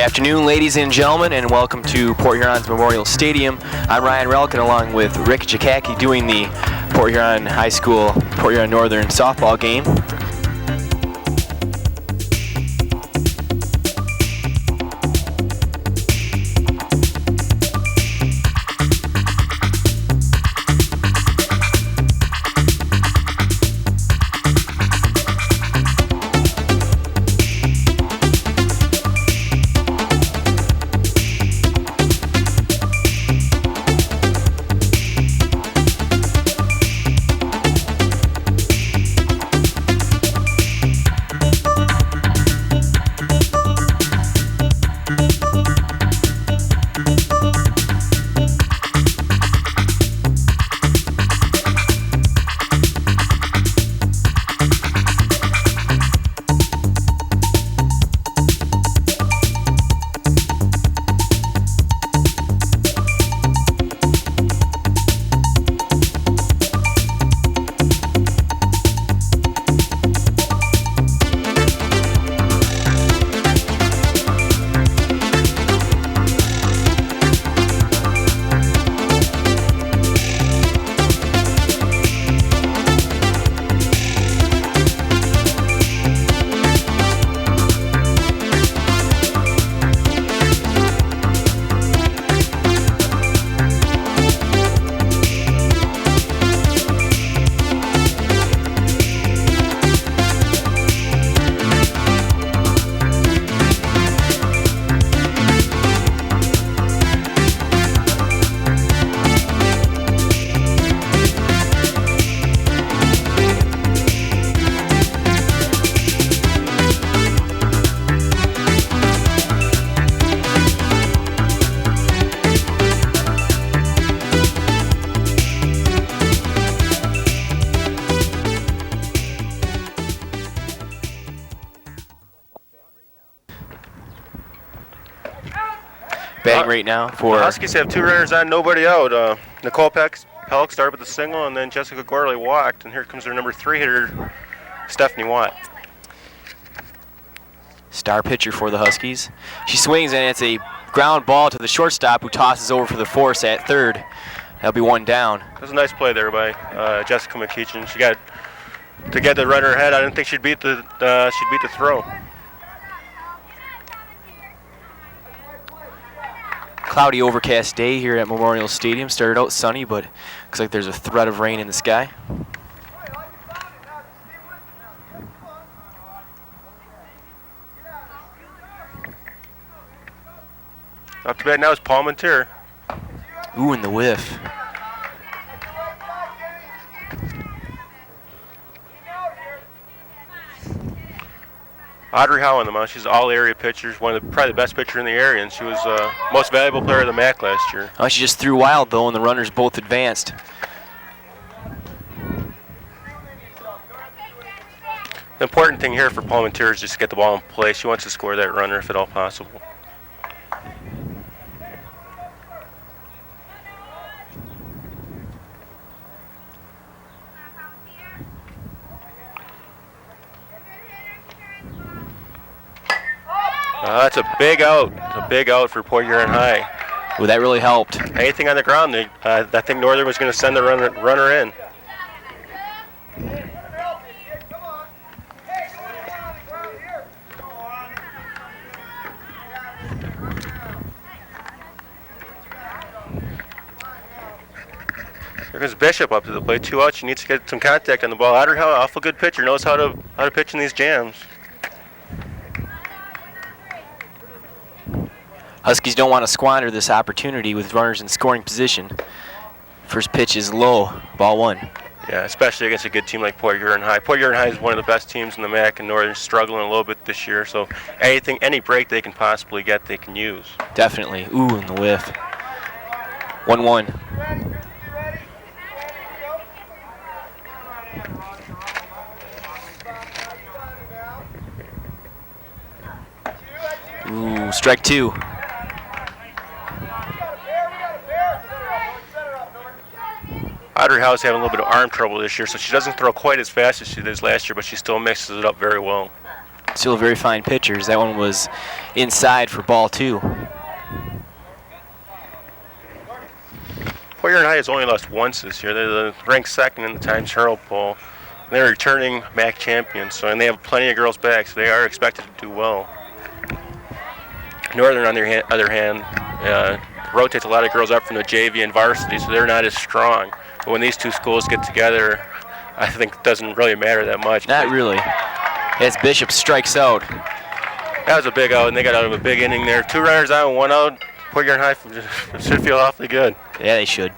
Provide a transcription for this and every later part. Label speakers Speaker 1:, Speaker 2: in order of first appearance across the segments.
Speaker 1: afternoon, ladies and gentlemen, and welcome to Port Huron's Memorial Stadium. I'm Ryan Relkin along with Rick Jakacki doing the Port Huron High School, Port Huron Northern softball game. Batting right now for
Speaker 2: the Huskies have two runners on, nobody out. Nicole Pelk started with a single, and then Jessica Gorley walked, and here comes their number 3 hitter, Stephanie Watt.
Speaker 1: Star pitcher for the Huskies. She swings, and it's a ground ball to the shortstop, who tosses over for the force at third. That'll be one down.
Speaker 2: That was a nice play there by Jessica McKeechin. She got to get the runner ahead. I didn't think she'd beat the throw.
Speaker 1: Cloudy, overcast day here at Memorial Stadium. Started out sunny, but looks like there's a threat of rain in the sky.
Speaker 2: Up to bat now is Paul Montier.
Speaker 1: Ooh, in the whiff.
Speaker 2: Audrey Howe on the mound. She's an all-area pitcher. Probably the best pitcher in the area, and she was most valuable player of the MAC last year.
Speaker 1: Oh, she just threw wild, though, and the runners both advanced.
Speaker 2: The important thing here for Paul Montier is just to get the ball in play. She wants to score that runner if at all possible. That's a big out. It's a big out for Port Huron High.
Speaker 1: Well, that really helped.
Speaker 2: Anything on the ground, I think Northern was going to send the runner in. Here comes Bishop up to the plate. 2 outs. She needs to get some contact on the ball. Audrey Howe, awful good pitcher, knows how to pitch in these jams.
Speaker 1: Huskies don't want to squander this opportunity with runners in scoring position. First pitch is low, ball 1.
Speaker 2: Yeah, especially against a good team like Port Huron High. Port Huron High is one of the best teams in the MAC, and Northern's struggling a little bit this year, so any break they can possibly get, they can use.
Speaker 1: Definitely. Ooh, in the whiff. 1-1. Ooh, strike 2.
Speaker 2: Audrey Howe's having a little bit of arm trouble this year, so she doesn't throw quite as fast as she did last year, but she still mixes it up very well.
Speaker 1: Still very fine pitchers. That one was inside for ball 2.
Speaker 2: Port Huron High has only lost once this year. They're ranked second in the Times Herald poll. They're returning MAC champions, and they have plenty of girls back, so they are expected to do well. Northern, on their other hand, rotates a lot of girls up from the JV and varsity, so they're not as strong. But when these two schools get together, I think it doesn't really matter that much.
Speaker 1: Not really. As Bishop strikes out.
Speaker 2: That was a big out, and they got out of a big inning there. 2 runners on, 1 out. Port Huron High should feel awfully good.
Speaker 1: Yeah, they should.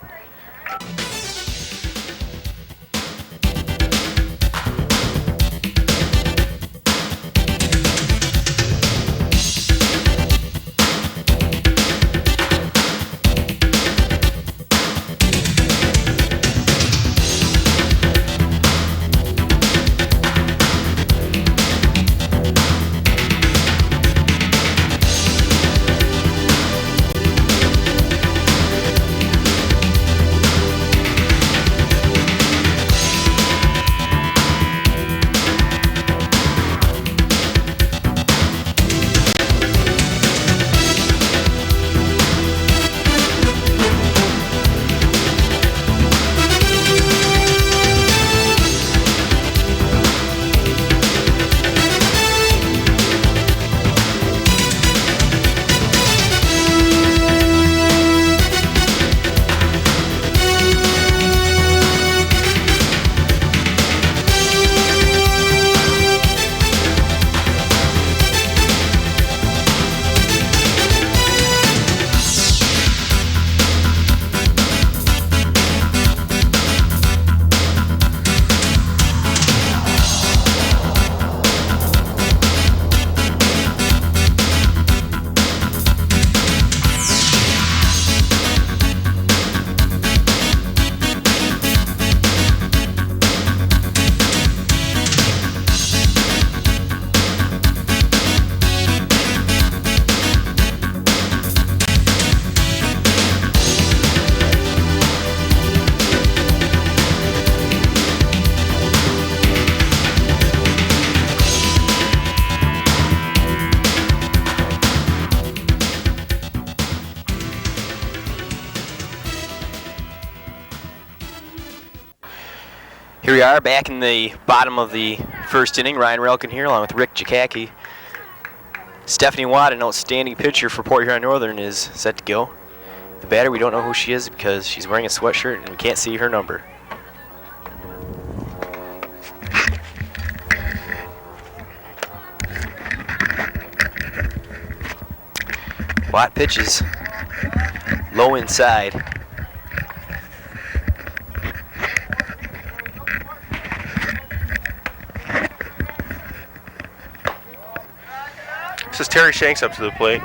Speaker 1: Here we are back in the bottom of the first inning. Ryan Relkin here along with Rick Jakacki. Stephanie Watt, an outstanding pitcher for Port Huron Northern, is set to go. The batter, we don't know who she is because she's wearing a sweatshirt and we can't see her number. Watt pitches low inside.
Speaker 2: This is Terry Shanks up to the plate.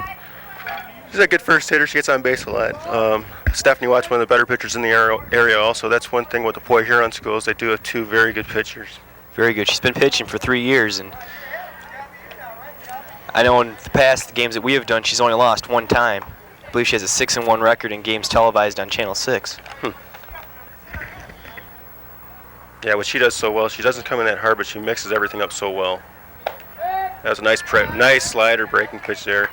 Speaker 2: She's a good first hitter. She gets on base a lot. Stephanie Watt's one of the better pitchers in the area also. That's one thing with the Port Huron schools. They do have 2 very good pitchers.
Speaker 1: Very good. She's been pitching for 3 years, and I know in the past games that we have done, she's only lost 1 time. I believe she has a 6-1 record in games televised on Channel 6.
Speaker 2: Yeah, what she does so well, she doesn't come in that hard, but she mixes everything up so well. That was a nice slider breaking pitch there.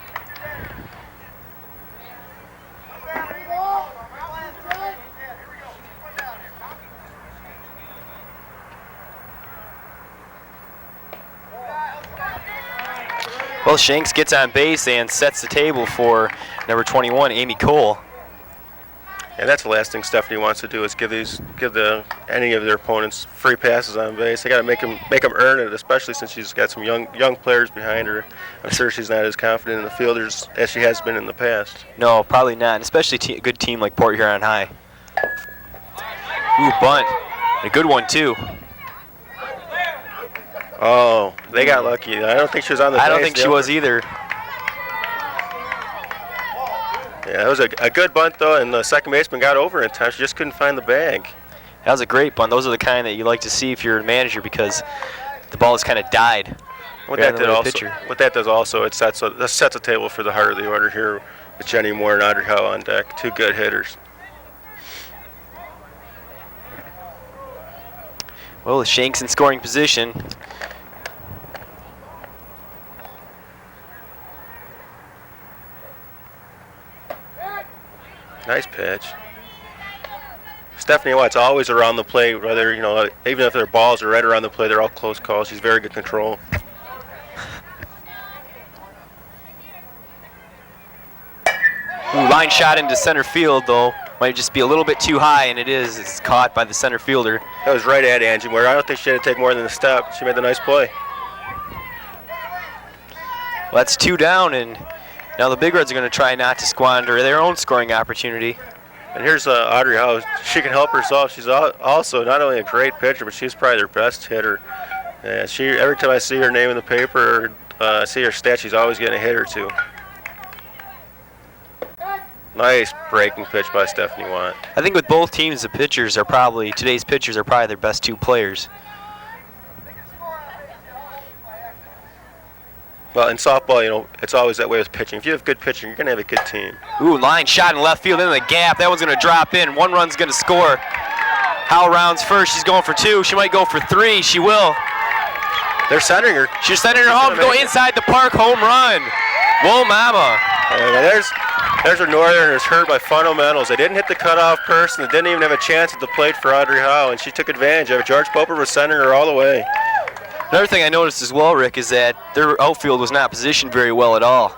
Speaker 1: Well, Shanks gets on base and sets the table for number 21, Amy Cole.
Speaker 2: And that's the last thing Stephanie wants to do is give any of their opponents free passes on base. They got to make them earn it, especially since she's got some young players behind her. I'm sure she's not as confident in the fielders as she has been in the past.
Speaker 1: No, probably not, and especially a good team like Port Huron High. Ooh, bunt. A good one, too.
Speaker 2: Oh, they got lucky. I don't think she was on the base.
Speaker 1: I don't think she was either.
Speaker 2: Yeah, it was a good bunt, though, and the second baseman got over in time. She just couldn't find the bag.
Speaker 1: That was a great bunt. Those are the kind that you like to see if you're a manager because the ball has kind of died.
Speaker 2: What that does also, it sets a table for the heart of the order here with Jenny Moore and Audrey Howe on deck. 2 good hitters.
Speaker 1: Well, Shanks in scoring position.
Speaker 2: Nice pitch. Stephanie Watt's always around the plate, whether, you know, even if their balls are right around the plate, they're all close calls. She's very good control.
Speaker 1: Ooh, line shot into center field, though. Might just be a little bit too high, and it is. It's caught by the center fielder.
Speaker 2: That was right at Angie, where I don't think she had to take more than a step. She made the nice play.
Speaker 1: Well, that's 2 down, and now the Big Reds are going to try not to squander their own scoring opportunity.
Speaker 2: And here's Audrey Howe. She can help herself. She's also not only a great pitcher, but she's probably their best hitter. And every time I see her name in the paper or see her stat, she's always getting a hit or two. Nice breaking pitch by Stephanie Watt.
Speaker 1: I think with both teams, today's pitchers are probably their best 2 players.
Speaker 2: Well, in softball, you know, it's always that way with pitching. If you have good pitching, you're going to have a good team.
Speaker 1: Ooh, line shot in left field into the gap. That one's going to drop in. 1 run's going to score. Howe rounds first. She's going for 2. She might go for 3. She will.
Speaker 2: They're centering her.
Speaker 1: She's sending her home to go inside the park. Home run. Whoa, mama.
Speaker 2: There's where Northern is hurt by fundamentals. They didn't hit the cutoff person. They didn't even have a chance at the plate for Audrey Howe, and she took advantage of it. George Poper was sending her all the way.
Speaker 1: Another thing I noticed as well, Rick, is that their outfield was not positioned very well at all.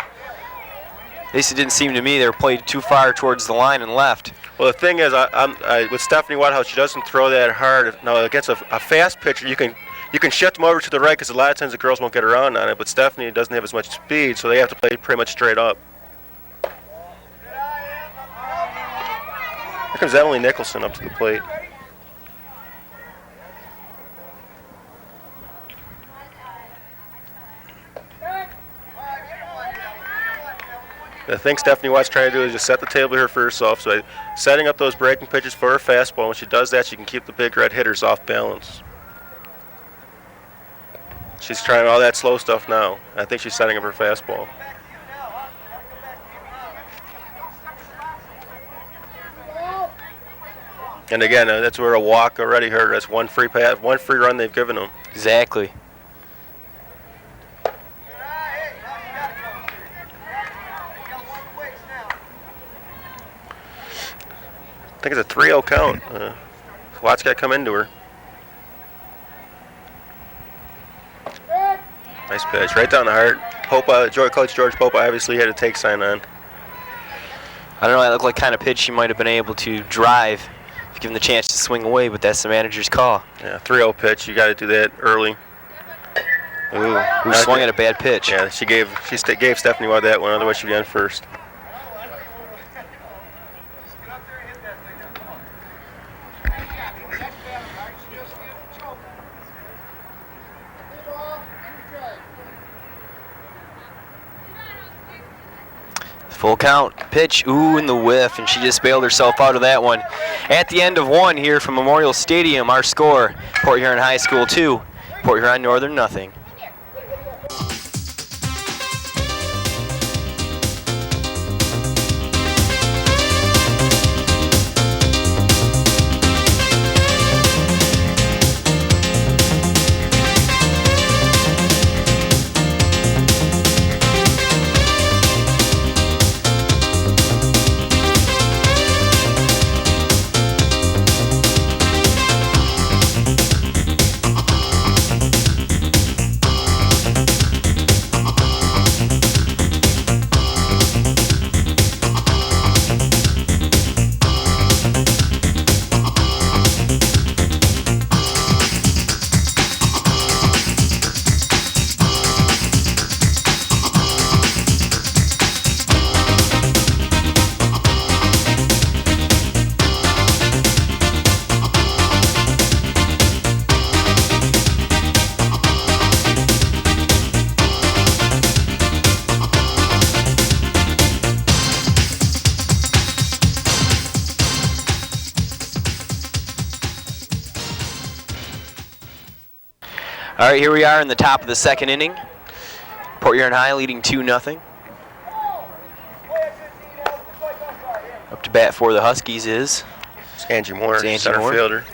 Speaker 1: At least it didn't seem to me they were played too far towards the line and left.
Speaker 2: Well, the thing is, with Stephanie Watt, how she doesn't throw that hard. Now, against a fast pitcher, you can shift them over to the right because a lot of times the girls won't get around on it. But Stephanie doesn't have as much speed, so they have to play pretty much straight up. Here comes Emily Nicholson up to the plate. The thing Stephanie Watt's trying to do is just set the table here for herself. So setting up those breaking pitches for her fastball. When she does that, she can keep the Big Red hitters off balance. She's trying all that slow stuff now. I think she's setting up her fastball. And again, that's where a walk already hurt. That's one free pass, one free run they've given them.
Speaker 1: Exactly.
Speaker 2: I think it's a 3-0 count. Watt's got to come into her. Nice pitch, right down the heart. Coach George Popa obviously had a take sign on.
Speaker 1: I don't know, that looked like kind of pitch she might have been able to drive if given the chance to swing away, but that's the manager's call.
Speaker 2: Yeah, 3-0 pitch, you got to do that early.
Speaker 1: Ooh, who swung at a bad pitch.
Speaker 2: Yeah, she gave Stephanie Watt that one, otherwise she'd be on first.
Speaker 1: Full count, pitch, ooh, in the whiff, and she just bailed herself out of that one. At the end of 1 here from Memorial Stadium, our score, Port Huron High School 2, Port Huron Northern nothing. All right, here we are in the top of the 2nd inning. Port Huron High leading 2-0. Up to bat for the Huskies is
Speaker 2: Angie Moore, center fielder.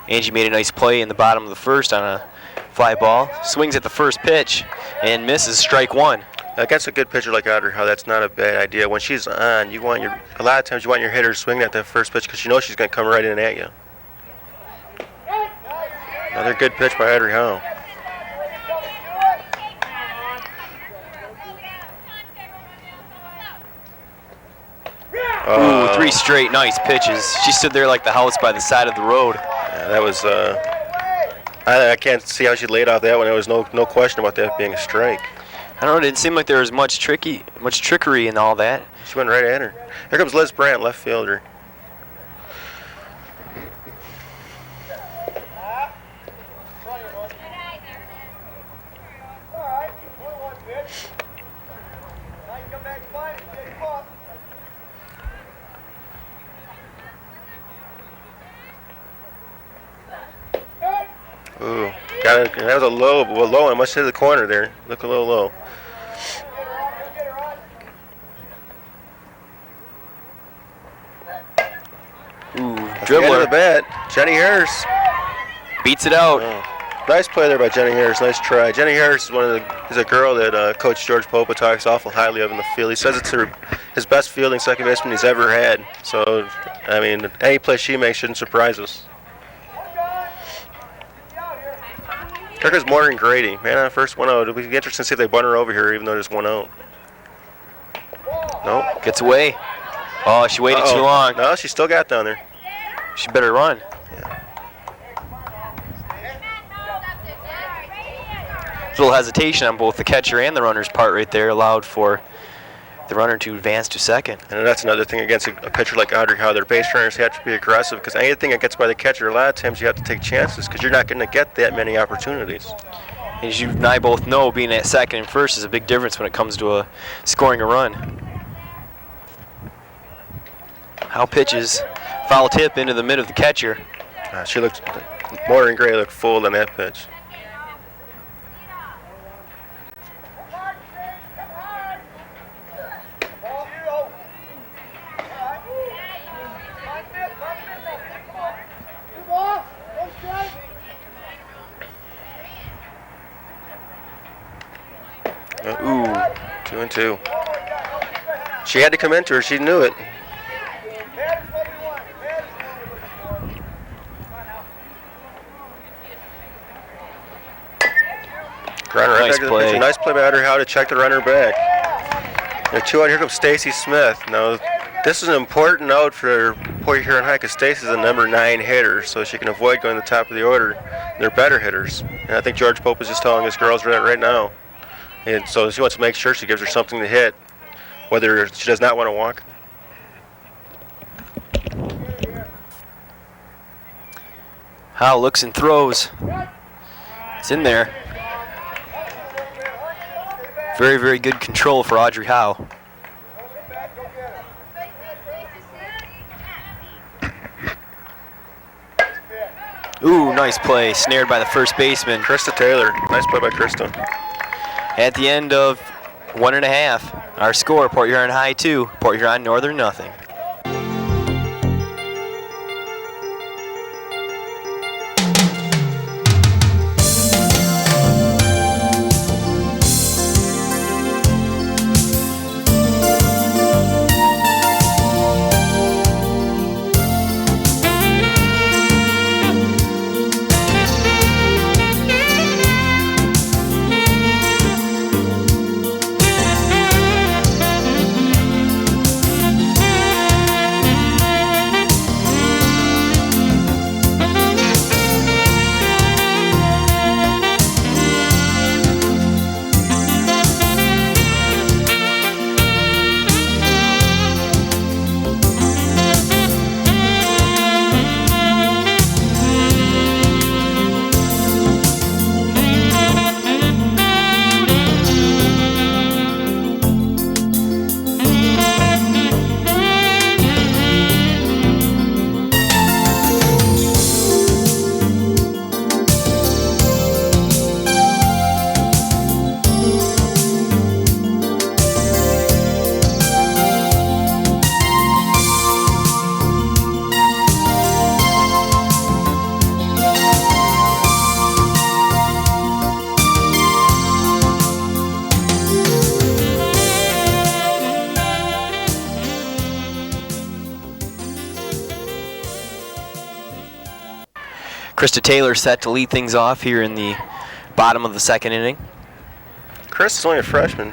Speaker 1: Angie made a nice play in the bottom of the 1st on a fly ball. Swings at the first pitch and misses strike 1.
Speaker 2: Against a good pitcher like Audrey Howe, that's not a bad idea. When she's on, a lot of times you want your hitter swinging at that first pitch because you know she's going to come right in at you. Another good pitch by Audrey Howe.
Speaker 1: Ooh, 3 straight nice pitches. She stood there like the house by the side of the road.
Speaker 2: Yeah, that was. I can't see how she laid off that one. There was no question about that being a strike.
Speaker 1: I don't know. It didn't seem like there was much trickery and all that.
Speaker 2: She went right at her. Here comes Liz Brandt, left fielder. Ooh, got it. That was a low. Well, low. I must hit the corner there. Look a little low.
Speaker 1: Ooh,
Speaker 2: That's the end of the
Speaker 1: dribbler.
Speaker 2: bat. Jenny Harris.
Speaker 1: Beats it out.
Speaker 2: Nice play there by Jenny Harris. Nice try. Jenny Harris is a girl that Coach George Popa talks awful highly of in the field. He says it's his best fielding second baseman he's ever had. So, I mean, any play she makes shouldn't surprise us. Here goes Morgan Grady. Man on first, 1 out. It'll be interesting to see if they bunt her over here, even though there's 1 out. Nope.
Speaker 1: Gets away. Oh, she waited too long.
Speaker 2: No, she still got down there.
Speaker 1: She better run. Little hesitation on both the catcher and the runner's part right there allowed for the runner to advance to second.
Speaker 2: And that's another thing against a pitcher like Audrey Howe. Their base runners have to be aggressive because anything that gets by the catcher, a lot of times you have to take chances because you're not going to get that many opportunities.
Speaker 1: As you and I both know, being at second and first is a big difference when it comes to scoring a run. Howe pitches, foul tip into the mid of the catcher.
Speaker 2: Morgan Gray looked full on that pitch.
Speaker 1: Ooh.
Speaker 2: 2-2. She had to come into her. She knew it. Runner
Speaker 1: Nice play.
Speaker 2: Nice play by Audrey Howe to check the runner back. Now 2 out. Here comes Stacy Smith. Now this is an important out for Port Huron High because Stacy's a number 9 hitter, so she can avoid going to the top of the order. They're better hitters, and I think George Pope is just telling his girls right now. And so she wants to make sure she gives her something to hit, whether she does not want to walk.
Speaker 1: Howe looks and throws. It's in there. Very, very good control for Audrey Howe. Ooh, nice play. Snared by the first baseman.
Speaker 2: Krista Taylor. Nice play by Krista.
Speaker 1: At the end of 1.5, our score, Port Huron High 2, Port Huron Northern nothing. Krista Taylor set to lead things off here in the bottom of the second inning.
Speaker 2: Chris is only a freshman,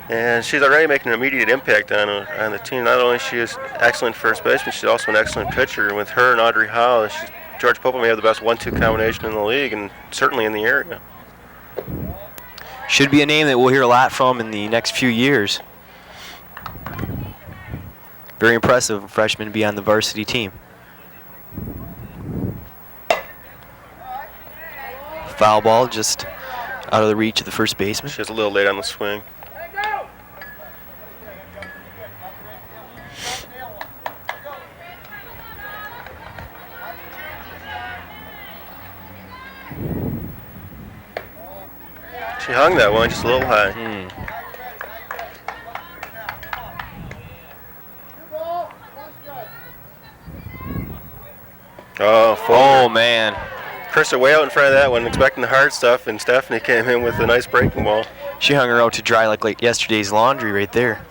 Speaker 2: and she's already making an immediate impact on the team. Not only is she excellent first baseman, she's also an excellent pitcher. And with her and Audrey Howe, George Popa may have the best 1-2 combination in the league, and certainly in the area.
Speaker 1: Should be a name that we'll hear a lot from in the next few years. Very impressive freshman to be on the varsity team. Foul ball just out of the reach of the first baseman.
Speaker 2: She was a little late on the swing. She hung that one just a little high.
Speaker 1: Oh, man.
Speaker 2: Krista way out in front of that one, expecting the hard stuff, and Stephanie came in with a nice breaking ball.
Speaker 1: She hung her out to dry like yesterday's laundry right there.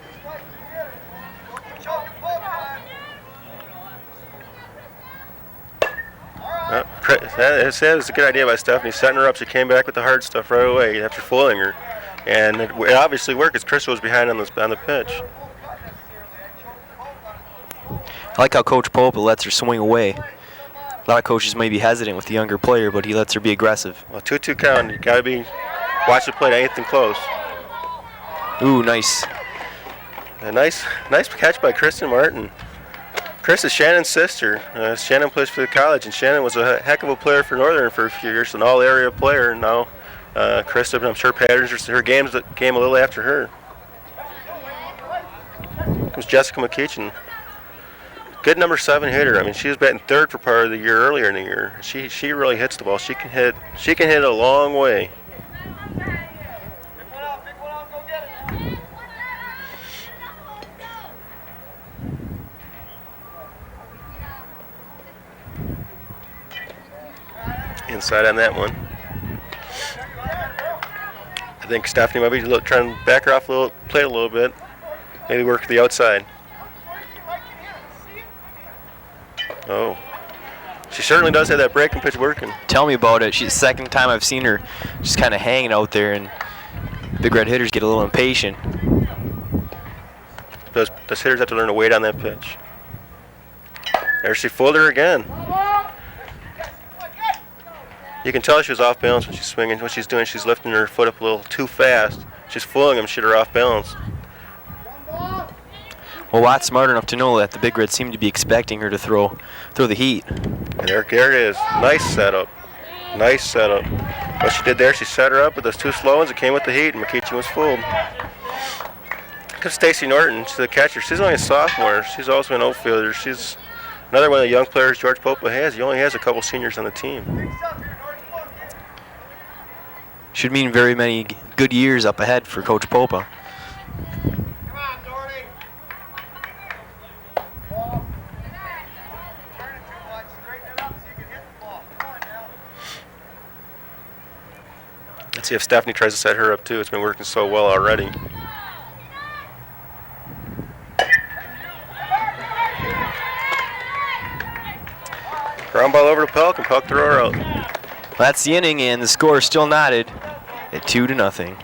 Speaker 2: That was a good idea by Stephanie, setting her up. She came back with the hard stuff right away after fooling her. And it obviously worked because Krista was behind on the pitch.
Speaker 1: I like how Coach Pope lets her swing away. A lot of coaches may be hesitant with the younger player, but he lets her be aggressive.
Speaker 2: Well, 2-2 count. You got to watch the play to anything close.
Speaker 1: Ooh, nice.
Speaker 2: A nice catch by Kristen Martin. Chris is Shannon's sister. Shannon plays for the college, and Shannon was a heck of a player for Northern for a few years, an all-area player. And now Krista, I'm sure patterns her game a little after her. Comes Jessica McKeechin. Good number 7 hitter. I mean, she was batting third for part of the year earlier in the year. She really hits the ball. She can hit a long way. Inside on that one. I think Stephanie might be trying to back her off a little, play a little bit, maybe work the outside. Oh, she certainly does have that breaking pitch working.
Speaker 1: Tell me about it. She's the second time I've seen her just kind of hanging out there, and big red hitters get a little impatient.
Speaker 2: Those hitters have to learn to wait on that pitch. There she fooled her again. You can tell she was off balance when she's swinging. What she's doing, she's lifting her foot up a little too fast. She's fooling them. She's off balance.
Speaker 1: Well, Watt's smart enough to know that the Big Reds seem to be expecting her to throw the heat.
Speaker 2: And there it is. Nice setup. Nice setup. What she did there, she set her up with those 2 slow ones. It came with the heat, and McKeechin was fooled. Because Stacy Norton, she's the catcher. She's only a sophomore. She's also an outfielder. She's another one of the young players George Popa has. He only has a couple seniors on the team.
Speaker 1: Should mean very many good years up ahead for Coach Popa.
Speaker 2: Let's see if Stephanie tries to set her up too. It's been working so well already. Ground ball over to Pelk, and Pelk threw her out.
Speaker 1: That's the inning, and the score is still knotted at 2-0.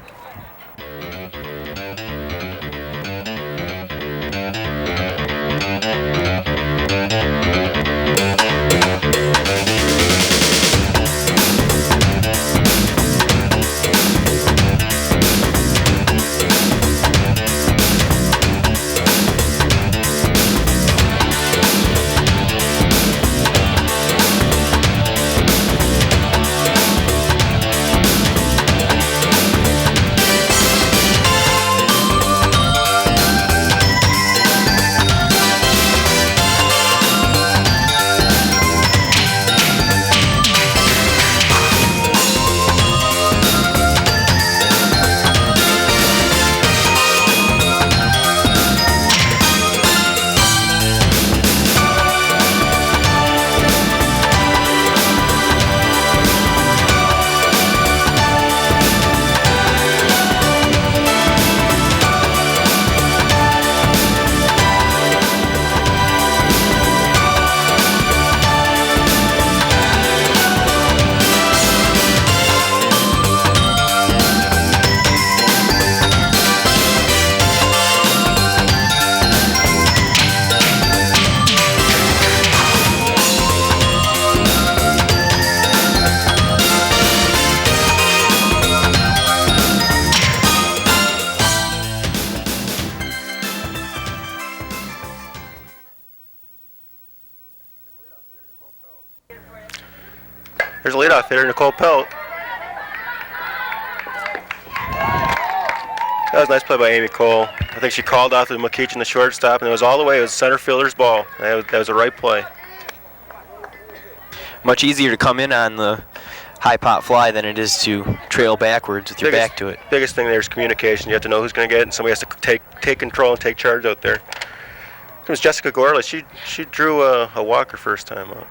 Speaker 2: Here's a leadoff hitter, Nicole Pelt. That was a nice play by Amy Cole. I think she called off the McKeach in the shortstop, and it was all the way. It was center fielder's ball. That was a right play.
Speaker 1: Much easier to come in on the high pop fly than it is to trail backwards with your back to it.
Speaker 2: Biggest thing there is communication. You have to know who's going to get it, and somebody has to take control and take charge out there. Here comes Jessica Gorley. She drew a walk her first time out.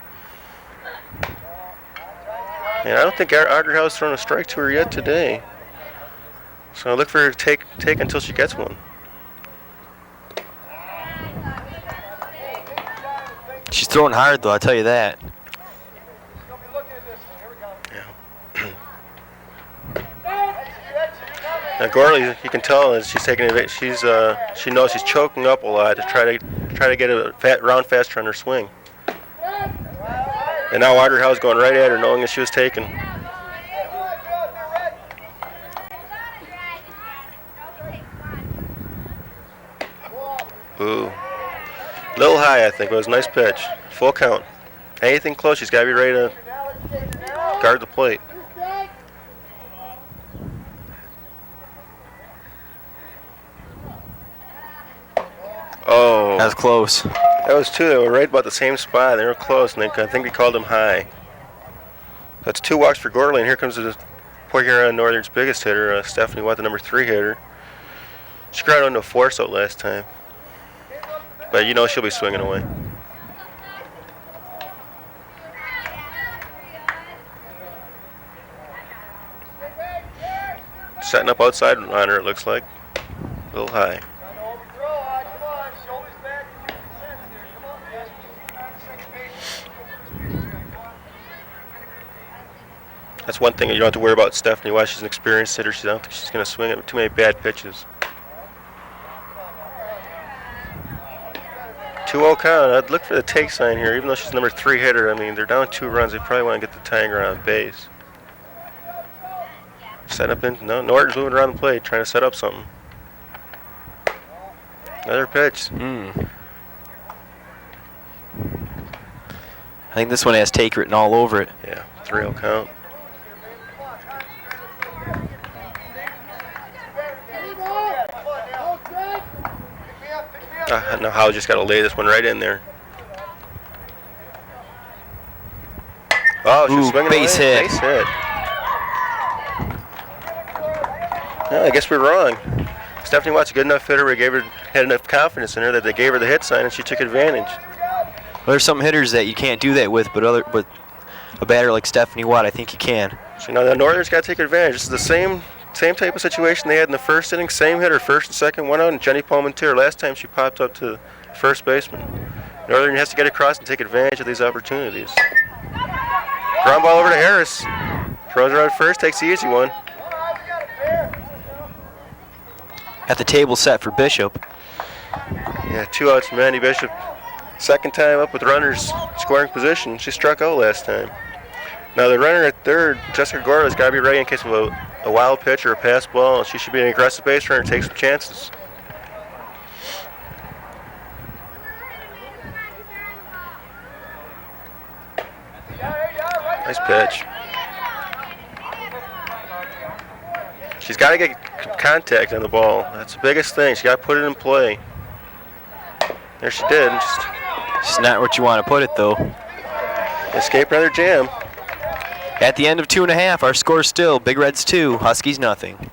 Speaker 2: And I don't think Audrey Howe's thrown a strike to her yet today. So I look for her to take until she gets one.
Speaker 1: She's throwing hard, though, I'll tell you that.
Speaker 2: Now Gorley, you can tell as she's taking it. She knows she's choking up a lot to try to get a round faster on her swing. And now Audrey Howe's going right at her, knowing that she was taken. Ooh, little high, I think. It was a nice pitch. Full count. Anything close, she's got to be ready to guard the plate. Oh,
Speaker 1: that was close.
Speaker 2: That was two. They were right about the same spot. They were close, and I think they called them high. That's 2 walks for Gorley, and here comes the Port Huron Northern's biggest hitter, Stephanie Watt, the number 3 hitter. She got onto a force out last time, but you know she'll be swinging away. Setting up outside on her, it looks like. A little high. That's one thing you don't have to worry about Stephanie Watt. She's an experienced hitter. I don't think she's going to swing at too many bad pitches. 2-0 count. I'd look for the take sign here, even though she's number 3 hitter. I mean, they're down 2 runs. They probably want to get the tying run on base. Set up in. No, Norton's moving around the plate, trying to set up something. Another pitch.
Speaker 1: I think this one has take written all over it.
Speaker 2: Yeah, 3-0 count. Now Howe just got to lay this one right in there. Oh, she's swinging
Speaker 1: base
Speaker 2: away.
Speaker 1: hit.
Speaker 2: Base hit. Yeah, I guess we're wrong. Stephanie Watt's a good enough hitter. We had enough confidence in her that they gave her the hit sign, and she took advantage.
Speaker 1: Well, there's some hitters that you can't do that with, but a batter like Stephanie Watt, I think you can.
Speaker 2: So now the Northern's got to take advantage. This is the same type of situation they had in the first inning. Same hitter, first and second, one out, and Jenny Palmentier. Last time she popped up to first baseman. Northern has to get across and take advantage of these opportunities. Ground ball over to Harris. Throws her out first, takes the easy one.
Speaker 1: At the table set for Bishop.
Speaker 2: Yeah, 2 outs from Mandy Bishop. Second time up with runners scoring position. She struck out last time. Now the runner at third, Jessica Gorley's got to be ready in case of a wild pitch or a pass ball. She should be an aggressive base runner and take some chances. Nice pitch. She's got to get contact on the ball. That's the biggest thing. She's got to put it in play. There she did.
Speaker 1: It's not what you want to put it, though.
Speaker 2: Escape another jam.
Speaker 1: At the end of 2.5, our score still Big Reds 2, Huskies nothing.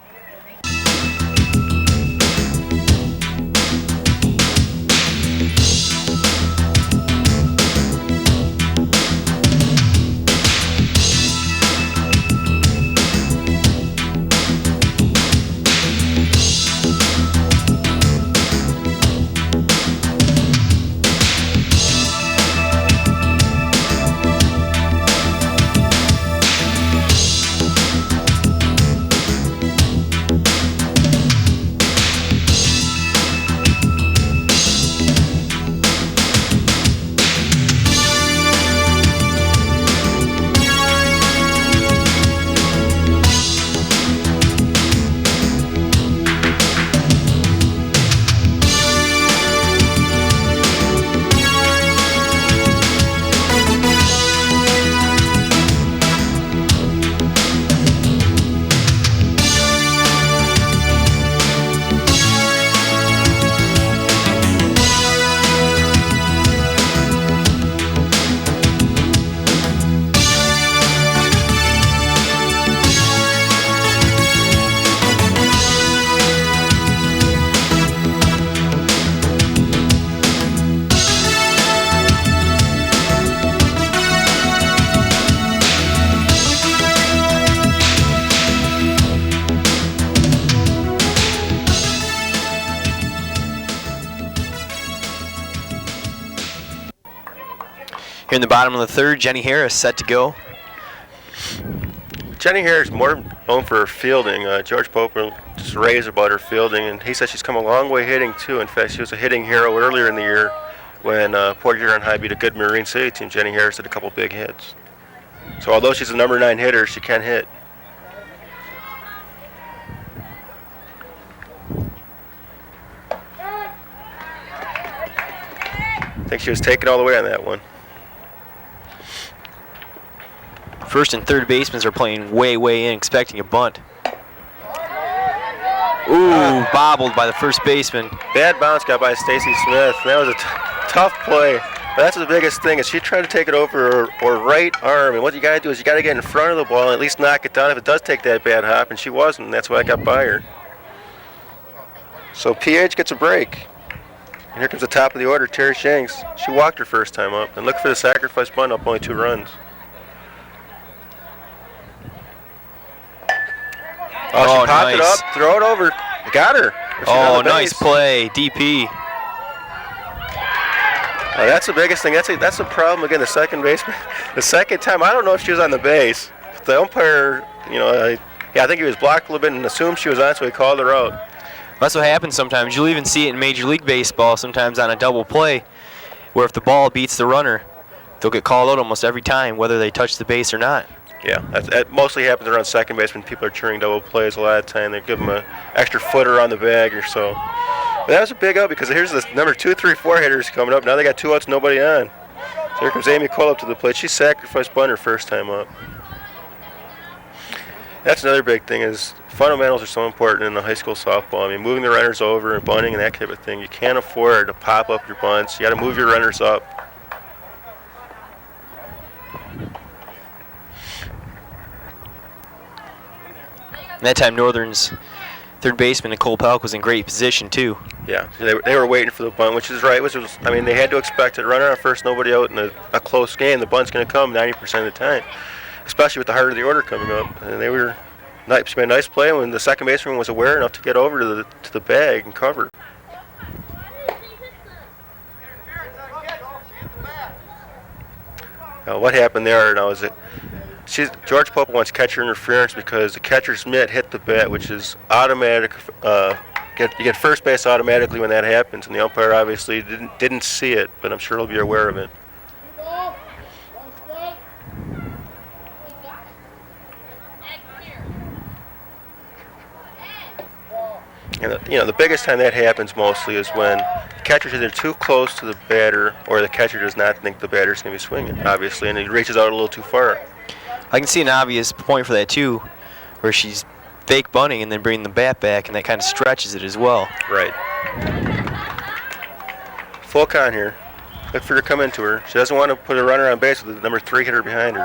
Speaker 1: Here in the bottom of the third, Jenny Harris set to go.
Speaker 2: Jenny Harris is more known for her fielding. George Pope just raves about her fielding, and he says she's come a long way hitting too. In fact, she was a hitting hero earlier in the year when Port Huron High beat a good Marine City team. Jenny Harris did a couple big hits. So although she's a number 9 hitter, she can hit. I think she was taken all the way on that one.
Speaker 1: First and third basemen are playing way in, expecting a bunt. Ooh, bobbled by the first baseman.
Speaker 2: Bad bounce got by Stacy Smith. That was a tough play. But that's the biggest thing is she tried to take it over her right arm. And what you got to do is you got to get in front of the ball and at least knock it down if it does take that bad hop. And she wasn't. And that's why I got by her. So PH gets a break. And here comes the top of the order, Terry Shanks. She walked her first time up. And look for the sacrifice bunt up, only 2 runs. Oh, she popped
Speaker 1: nice.
Speaker 2: it up, throw it over. Got her.
Speaker 1: Oh, nice play, DP.
Speaker 2: That's the biggest thing. That's the problem again. The second baseman, the second time, I don't know if she was on the base. The umpire, I think he was blocked a little bit and assumed she was on, so he called her out.
Speaker 1: That's what happens sometimes. You'll even see it in Major League Baseball sometimes on a double play, where if the ball beats the runner, they'll get called out almost every time, whether they touch the base or not.
Speaker 2: Yeah, that mostly happens around second base when people are cheering double plays a lot of the time. They give them an extra footer on the bag or so. But that was a big out because here's the number 2, 3, 4 hitters coming up. Now they got 2 outs, nobody on. So here comes Amy Cole up to the plate. She sacrificed bunt her first time up. That's another big thing is fundamentals are so important in the high school softball. I mean, moving the runners over and bunting and that type of thing. You can't afford to pop up your bunts. You got to move your runners up.
Speaker 1: And that time Northern's third baseman, Nicole Pelk, was in great position too.
Speaker 2: Yeah, they were waiting for the bunt, which is right. They had to expect it. Runner on first, nobody out in a close game. The bunt's going to come 90% of the time, especially with the heart of the order coming up. And they made a nice play when the second baseman was aware enough to get over to the bag and cover. Now, what happened there now is George Pope wants catcher interference because the catcher's mitt hit the bat, which is automatic. You get first base automatically when that happens, and the umpire obviously didn't see it, but I'm sure he'll be aware of it. And the biggest time that happens mostly is when the catcher's either too close to the batter or the catcher does not think the batter's going to be swinging, obviously, and he reaches out a little too far.
Speaker 1: I can see an obvious point for that too, where she's fake bunting and then bringing the bat back, and that kind of stretches it as well.
Speaker 2: Right. Full con here. Look for her to come into her. She doesn't want to put a runner on base with the number 3 hitter behind her.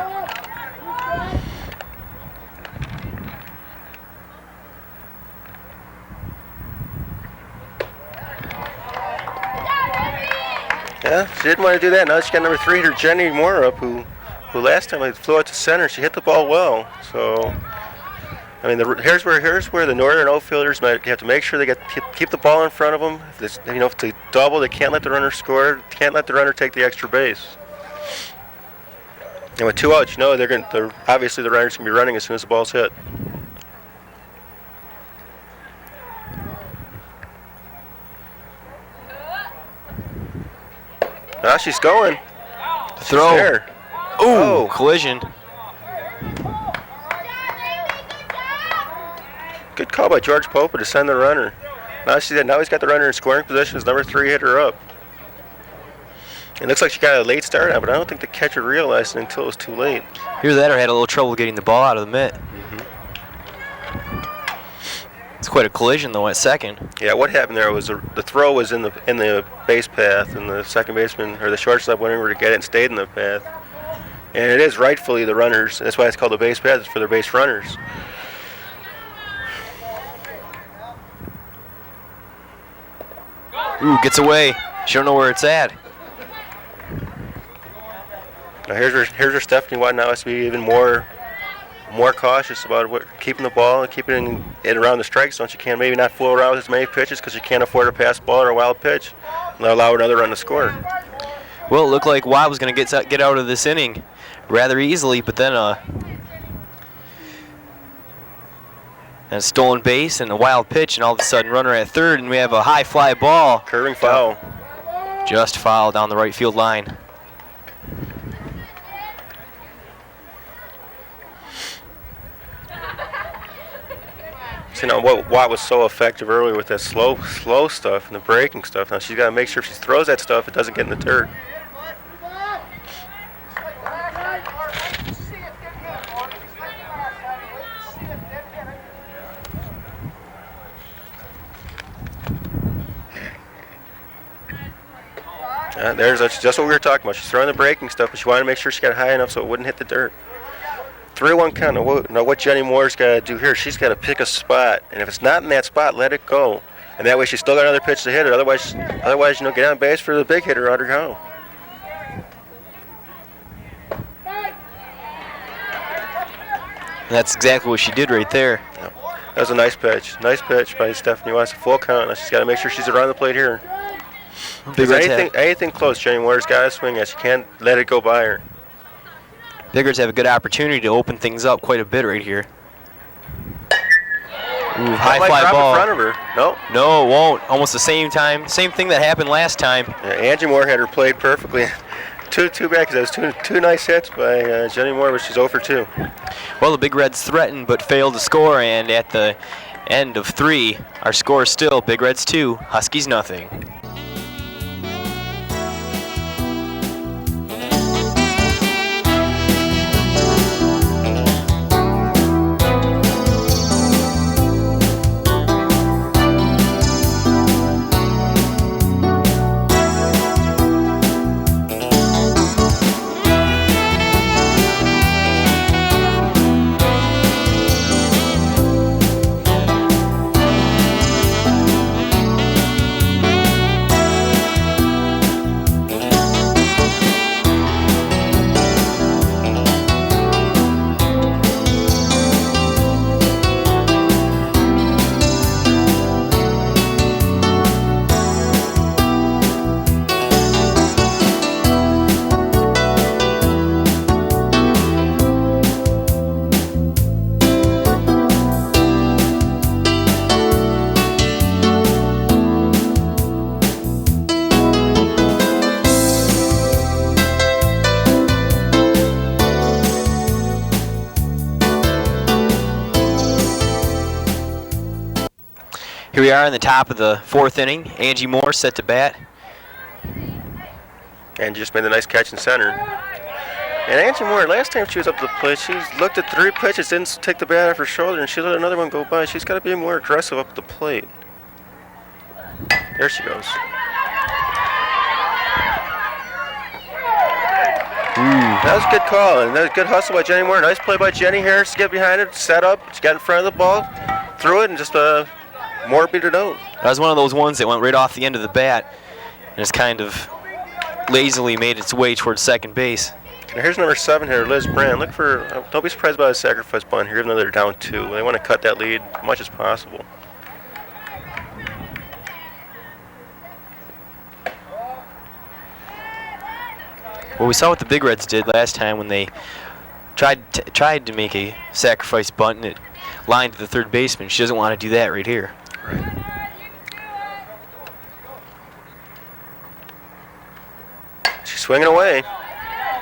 Speaker 2: Yeah, she didn't want to do that. Now she got number 3 hitter Jenny Moore up, who last time flew out to center. She hit the ball well. So, here's where the Northern outfielders might have to make sure they keep the ball in front of them. If they double, they can't let the runner score. Can't let the runner take the extra base. And with 2 outs, obviously the runner's gonna be running as soon as the ball's hit. Now she's going.
Speaker 1: Throw.
Speaker 2: She's there.
Speaker 1: Ooh, collision.
Speaker 2: Good call by George Pope to send the runner. Now he's got the runner in scoring position. His number 3 hitter up. It looks like she got a late start out, but I don't think the catcher realized it until it was too late.
Speaker 1: Either that or had a little trouble getting the ball out of the mitt. It's quite a collision though at second.
Speaker 2: Yeah, what happened there was the throw was in the base path, and the second baseman or the shortstop went over to get it and stayed in the path. And it is rightfully the runners. That's why it's called the base path. It's for their base runners.
Speaker 1: Ooh, gets away. She don't know where it's at.
Speaker 2: Now here's where Stephanie Watt now has to be even more cautious about keeping the ball and keeping it around the strike zone. She can maybe not fool around with as many pitches because she can't afford a pass ball or a wild pitch and allow another run to score.
Speaker 1: Well, it looked like Watt was going to get out of this inning rather easily, but then a stolen base and a wild pitch, and all of a sudden runner at third, and we have a high fly ball.
Speaker 2: Curving foul.
Speaker 1: Just foul down the right field line.
Speaker 2: So, you know, what Watt was so effective earlier with that slow stuff and the breaking stuff. Now she's got to make sure if she throws that stuff, it doesn't get in the dirt. That's what we were talking about. She's throwing the breaking stuff, but she wanted to make sure she got high enough so it wouldn't hit the dirt. 3-1 count. Now what Jenny Moore's got to do here, she's got to pick a spot, and if it's not in that spot, let it go. And that way she's still got another pitch to hit it. Otherwise, get on base for the big hitter, Audrey Howe.
Speaker 1: That's exactly what she did right there.
Speaker 2: Yep. That was a nice pitch. Nice pitch by Stephanie West. Full count. Now she's got to make sure she's around the plate here. Anything close, Jenny Moore's got to swing at. She can't let it go by her.
Speaker 1: Big Reds have a good opportunity to open things up quite a bit right here. Ooh, high fly ball.
Speaker 2: In front of her.
Speaker 1: No, it won't. Almost the same time. Same thing that happened last time.
Speaker 2: Yeah, Angie Moore had her played perfectly. Too bad, because that was two nice hits by Jenny Moore, but she's 0 for 2.
Speaker 1: Well, the Big Reds threatened but failed to score, and at the end of 3, our score is still Big Reds 2, Huskies nothing. Here we are in the top of the 4th inning. Angie Moore set to bat.
Speaker 2: And just made a nice catch in center. And Angie Moore, last time she was up to the plate, she looked at 3 pitches, didn't take the bat off her shoulder, and she let another one go by. She's got to be more aggressive up at the plate. There she goes. That was a good call, and that was a good hustle by Jenny Moore. Nice play by Jenny here. She got behind it, set up, she got in front of the ball, threw it, and just Moore beat it out.
Speaker 1: That was one of those ones that went right off the end of the bat and just kind of lazily made its way towards second base.
Speaker 2: And here's number 7 here, Liz Brand. Look for, don't be surprised by the sacrifice bunt here, even though they're down 2. They want to cut that lead as much as possible.
Speaker 1: Well, we saw what the Big Reds did last time when they tried to make a sacrifice bunt and it lined to the third baseman. She doesn't want to do that right here.
Speaker 2: Right. She's swinging away.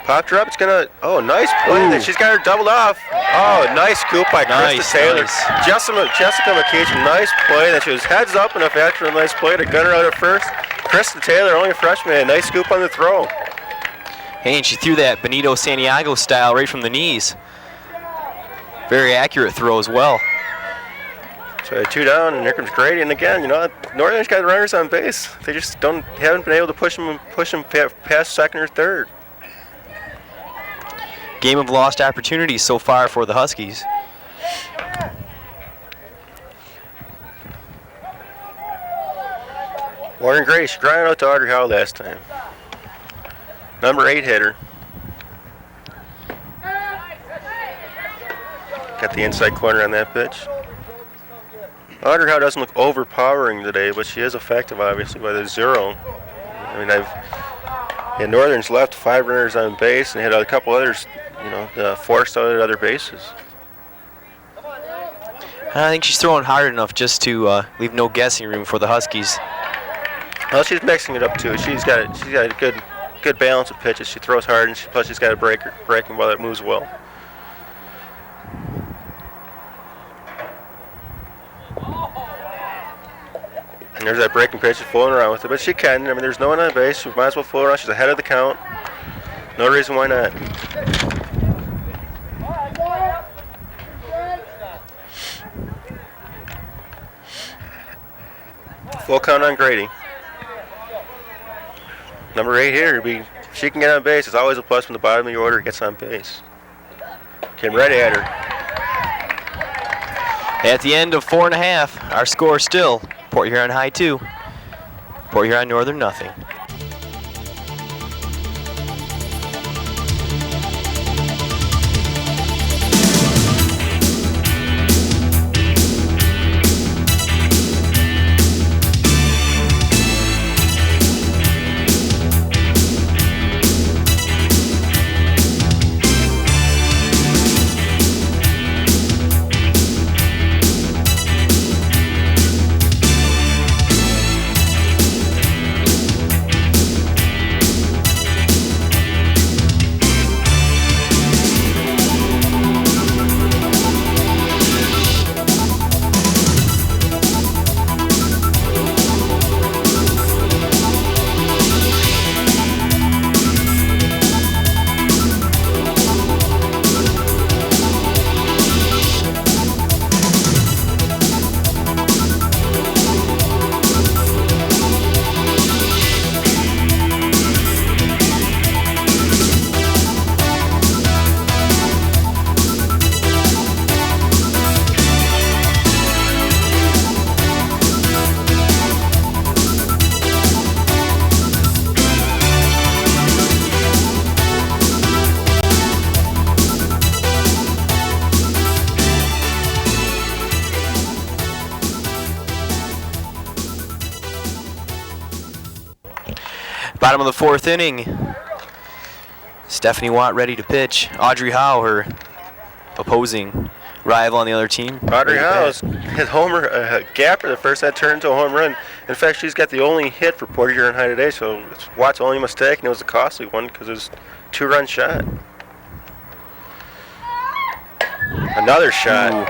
Speaker 2: Popped her up. It's gonna. Oh, nice play. She's got her doubled off. Oh, nice scoop by Krista Taylor.
Speaker 1: Nice.
Speaker 2: Jessica McKeach, nice play. That she was heads up enough after a nice play to gun her out at first. Krista Taylor, only a freshman, nice scoop on the throw.
Speaker 1: Hey, and she threw that Benito Santiago style right from the knees. Very accurate throw as well.
Speaker 2: So 2 down, and here comes Grady. And again, you know, Northern's got runners on base. They just haven't been able to push them past second or third.
Speaker 1: Game of lost opportunities so far for the Huskies.
Speaker 2: Warren Gray, she grounded out to Audrey Howe last time. Number 8 hitter. Got the inside corner on that pitch. Audrey Howe doesn't look overpowering today, but she is effective, obviously, by the 0. I mean, And Northern's left 5 runners on base and had a couple others, forced out at other bases.
Speaker 1: I think she's throwing hard enough just to leave no guessing room for the Huskies.
Speaker 2: Well, she's mixing it up too. She's got a good balance of pitches. She throws hard, and plus she's got a breaking ball that moves well. And there's that breaking pitch, she's fooling around with it, but she can. I mean, there's no one on base. She might as well fool around. She's ahead of the count. No reason why not. Full count on Grady. Number 8 here, she can get on base. It's always a plus when the bottom of your order gets on base. Came right at her.
Speaker 1: At the end of 4 1/2, our score still Port Huron High 2, Port Huron Northern nothing. Bottom of the 4th inning. Stephanie Watt ready to pitch. Audrey Howe, her opposing rival on the other team.
Speaker 2: Audrey Howe hit homer, gapper the first that turned into a home run. In fact, she's got the only hit for Port Huron High today, so it's Watt's only mistake, and it was a costly one because it was a 2-run shot. Another shot. Ooh.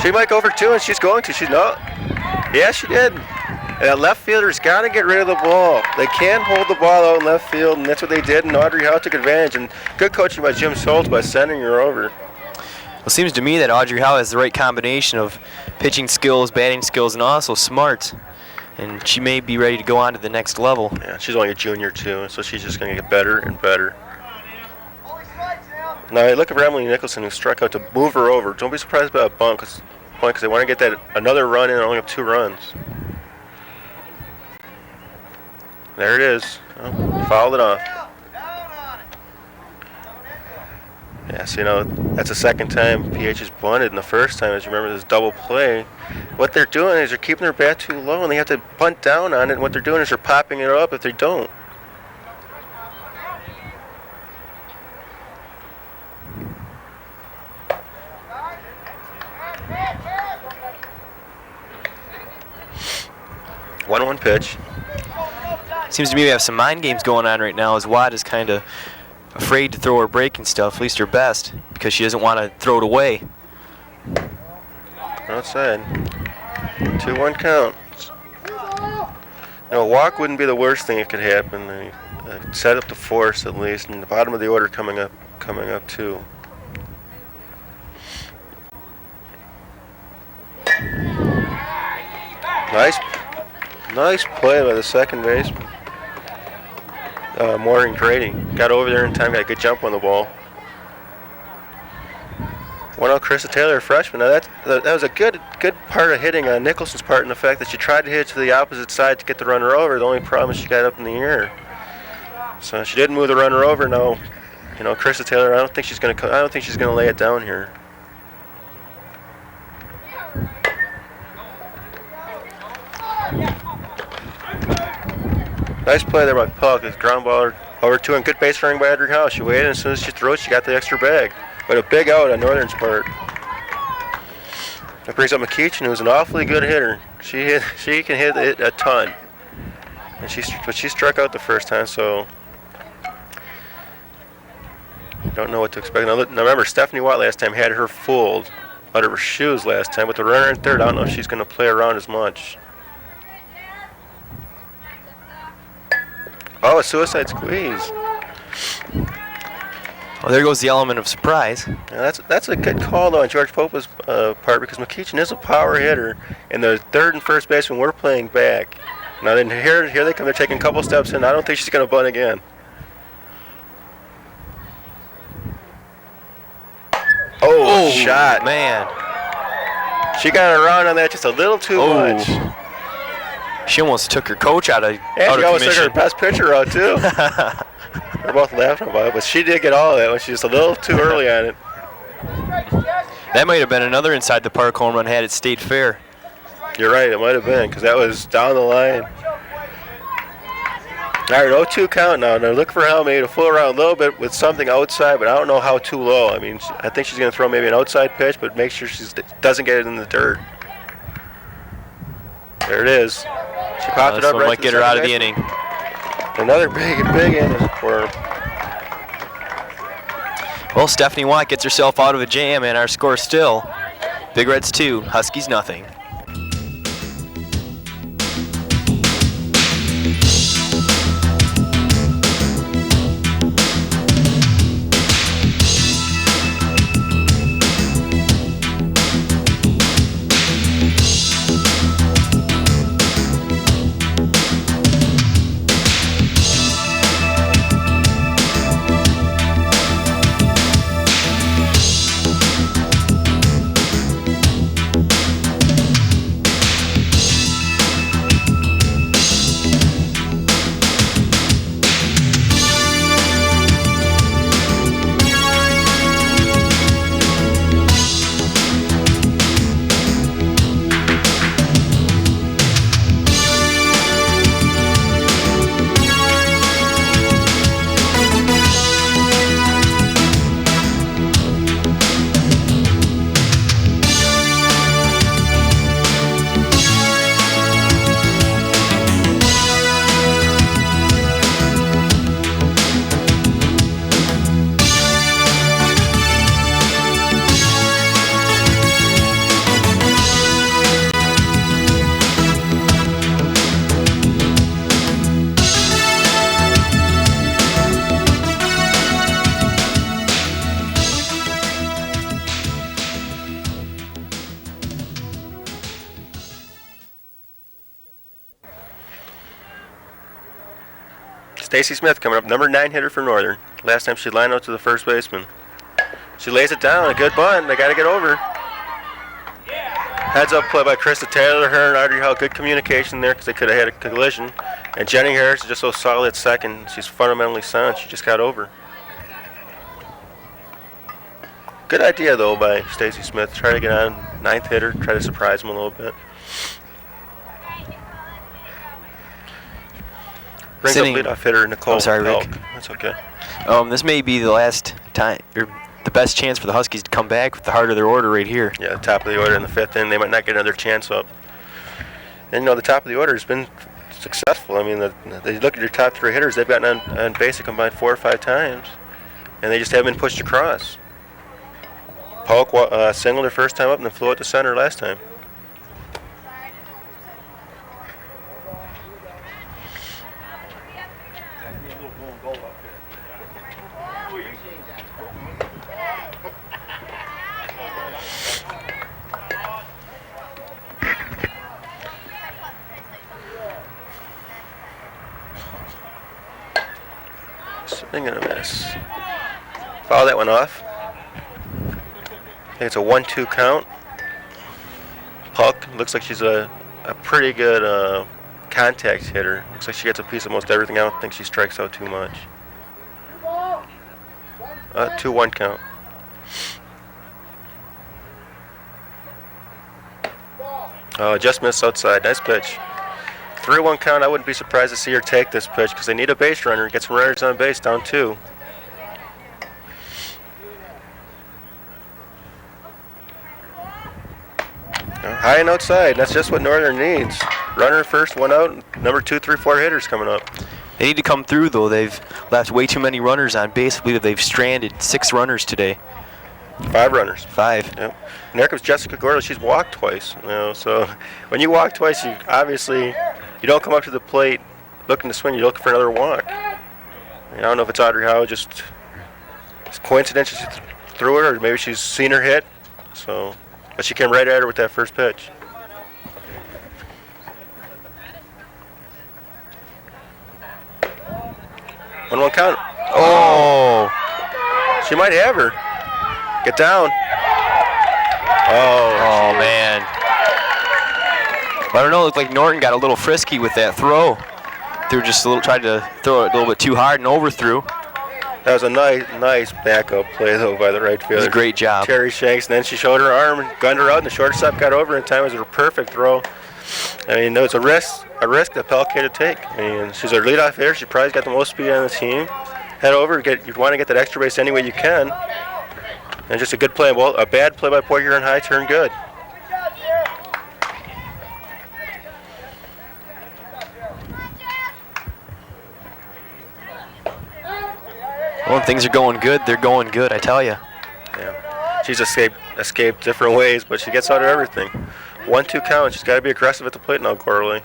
Speaker 2: She might go for 2, and she's going to. Yeah, she did. And that left fielder's got to get rid of the ball. They can't hold the ball out in left field, and that's what they did, and Audrey Howe took advantage. And good coaching by Jim Schultz by sending her over.
Speaker 1: Well, it seems to me that Audrey Howe has the right combination of pitching skills, batting skills, and also smart. And she may be ready to go on to the next level.
Speaker 2: Yeah, she's only a junior, too, so she's just going to get better and better. Now, I look at Emily Nicholson, who struck out to move her over. Don't be surprised about a bunt, because they want to get that another run in and only have 2 runs. There it is. Oh, fouled it off. Yeah, so that's the second time PH has bunted, and the first time, as you remember, this double play. What they're doing is they're keeping their bat too low, and they have to bunt down on it, and what they're doing is they're popping it up if they don't. One pitch.
Speaker 1: Seems to me we have some mind games going on right now as Watt is kind of afraid to throw her breaking stuff, at least her best, because she doesn't want to throw it away.
Speaker 2: Outside. 2-1 count. A walk wouldn't be the worst thing that could happen. They set up the force at least, and the bottom of the order coming up too. Nice play by the second baseman. Maureen Grady got over there in time, got a good jump on the ball. 1-0 Krista Taylor, freshman. Now that was a good part of hitting on Nicholson's part in the fact that she tried to hit to the opposite side to get the runner over. The only problem is she got up in the air. So she didn't move the runner over. Now, Krista Taylor, I don't think she's gonna lay it down here. Nice play there by Puck. His ground ball over 2 and good base running by Edric House. She waited, and as soon as she threw it, she got the extra bag. But a big out on Northern's part. That brings up McKeachin, who's an awfully good hitter. She can hit it a ton. And she struck out the first time, so don't know what to expect. Now remember, Stephanie Watt last time had her fooled out of her shoes last time. With the runner in third, I don't know if she's going to play around as much. Oh, a suicide squeeze.
Speaker 1: Well, there goes the element of surprise.
Speaker 2: Yeah, that's a good call, though, on George Popa's part, because McKeachin is a power hitter, and the third and first baseman were playing back. Now then, here they come. They're taking a couple steps in. I don't think she's going to bunt again. Oh, shot.
Speaker 1: Man.
Speaker 2: She got around on that just a little too much.
Speaker 1: She almost took her coach out of
Speaker 2: And she almost took
Speaker 1: commission.
Speaker 2: her best pitcher out, too. We're both laughing about it, but she did get all of that when she was a little too early on it.
Speaker 1: That might have been another inside the park home run had it stayed fair.
Speaker 2: You're right, it might have been, because that was down the line. All right, 0-2 count now. Now look for Helmy to fool around a little bit with something outside, but I don't know how too low. I mean, I think she's going to throw maybe an outside pitch, but make sure she doesn't get it in the dirt. There it is. She popped it up right
Speaker 1: might get her out of the inning.
Speaker 2: Another big inning for her.
Speaker 1: Well, Stephanie Watt gets herself out of a jam, and our score still Big Reds 2, Huskies nothing.
Speaker 2: Stacy Smith coming up, number 9 hitter for Northern. Last time she lined out to the first baseman. She lays it down, a good bunt. They got to get over. Heads up play by Krista Taylor, her and Audrey Hall. Good communication there because they could have had a collision. And Jenny Harris is just so solid at second. She's fundamentally sound. She just got over. Good idea, though, by Stacy Smith. Try to get on 9th hitter, try to surprise him a little bit. Brings up leadoff hitter Nicole.
Speaker 1: I'm sorry, Rick.
Speaker 2: That's okay.
Speaker 1: This may be the last time, or the best chance for the Huskies to come back with the heart of their order right here.
Speaker 2: Yeah, the top of the order in the 5th inning. They might not get another chance up. And, the top of the order has been successful. I mean, they look at your top 3 hitters. They've gotten on base a combined 4 or 5 times, and they just haven't been pushed across. Polk singled her first time up and then flew out to center last time. Swing and a miss. Foul that one off. I think it's a 1-2 count. Puck looks like she's a pretty good contact hitter. Looks like she gets a piece of most everything. I don't think she strikes out too much. 2-1 count. Just missed outside. Nice pitch. 3-1 count, I wouldn't be surprised to see her take this pitch because they need a base runner. Get some runners on base, down 2. High and outside. That's just what Northern needs. Runner first, 1 out. Number 2, 3, 4 hitters coming up.
Speaker 1: They need to come through, though. They've left way too many runners on base. I believe they've stranded 6 runners today.
Speaker 2: 5 runners.
Speaker 1: 5.
Speaker 2: Yep. And there comes Jessica Gordon. She's walked twice. So when you walk twice, you obviously you don't come up to the plate looking to swing. You're looking for another walk. I don't know if it's Audrey Howe just it's coincidence she threw it, or maybe she's seen her hit. So, but she came right at her with that first pitch. One count.
Speaker 1: Oh!
Speaker 2: She might have her. Get down.
Speaker 1: Oh, man. I don't know. It looked like Norton got a little frisky with that throw. They were just tried to throw it a little bit too hard and overthrew.
Speaker 2: That was a nice backup play, though, by the right fielder.
Speaker 1: It was a great job.
Speaker 2: Terry Shanks, and then she showed her arm and gunned her out, and the shortstop got over in time. It was a perfect throw. I mean, it's a risk that Pelkay to take. I mean, she's our leadoff hitter. She probably got the most speed on the team. Head over, you'd want to get that extra base any way you can. And just a good play. Well, a bad play by Port Huron High turned good.
Speaker 1: Well, when things are going good, they're going good, I tell you.
Speaker 2: Yeah. She's escaped different ways, but she gets out of everything. 1-2 count. She's got to be aggressive at the plate now, Corley.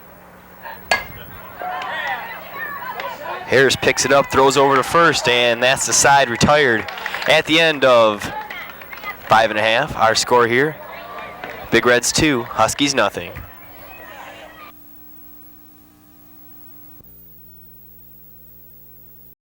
Speaker 1: Harris picks it up, throws over to first, and that's the side retired at the end of 5 1/2. Our score here, Big Reds 2, Huskies nothing.